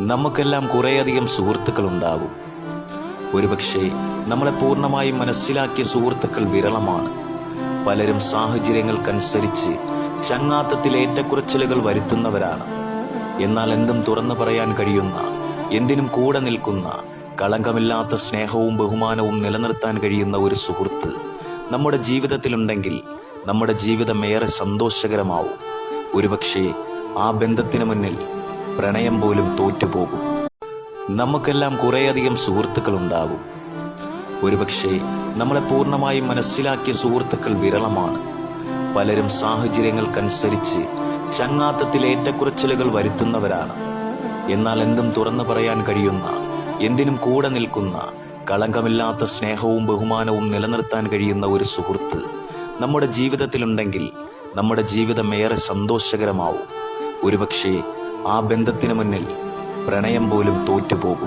നമുക്കെല്ലാം കുറേയധികം സുഹൃത്തുക്കൾ ഉണ്ടാകും. ഒരുപക്ഷെ നമ്മളെ പൂർണ്ണമായും മനസ്സിലാക്കിയ സുഹൃത്തുക്കൾ വിരളമാണ്. പലരും സാഹചര്യങ്ങൾക്കനുസരിച്ച് ചങ്ങാത്തത്തിൽ ഏറ്റക്കുറച്ചിലുകൾ വരുത്തുന്നവരാണ്. എന്നാൽ എന്തും തുറന്നു പറയാൻ കഴിയുന്ന, എന്തിനും കൂടെ നിൽക്കുന്ന, കളങ്കമില്ലാത്ത സ്നേഹവും ബഹുമാനവും നിലനിർത്താൻ കഴിയുന്ന ഒരു സുഹൃത്ത് നമ്മുടെ ജീവിതത്തിലുണ്ടെങ്കിൽ നമ്മുടെ ജീവിതം ഏറെ സന്തോഷകരമാവും. ഒരുപക്ഷെ ആ ബന്ധത്തിന് മുന്നിൽ പ്രണയം പോലും തോറ്റുപോകും. നമുക്കെല്ലാം കുറേയധികം സുഹൃത്തുക്കൾ ഉണ്ടാകും. ഒരുപക്ഷെ നമ്മളെ പൂർണ്ണമായും മനസ്സിലാക്കിയ സുഹൃത്തുക്കൾ വിരളമാണ്. പലരും സാഹചര്യങ്ങൾക്കനുസരിച്ച് ചങ്ങാത്തത്തിൽ ഏറ്റക്കുറച്ചിലുകൾ വരുത്തുന്നവരാണ്. എന്നാൽ എന്തും തുറന്നു പറയാൻ കഴിയുന്ന, എന്തിനും കൂടെ നിൽക്കുന്ന, കളങ്കമില്ലാത്ത സ്നേഹവും ബഹുമാനവും നിലനിർത്താൻ കഴിയുന്ന ഒരു സുഹൃത്ത് നമ്മുടെ ജീവിതത്തിലുണ്ടെങ്കിൽ നമ്മുടെ ജീവിതം ഏറെ സന്തോഷകരമാവും. ഒരുപക്ഷെ ആ ബന്ധത്തിന് മുന്നിൽ പ്രണയം പോലും തോറ്റുപോകും.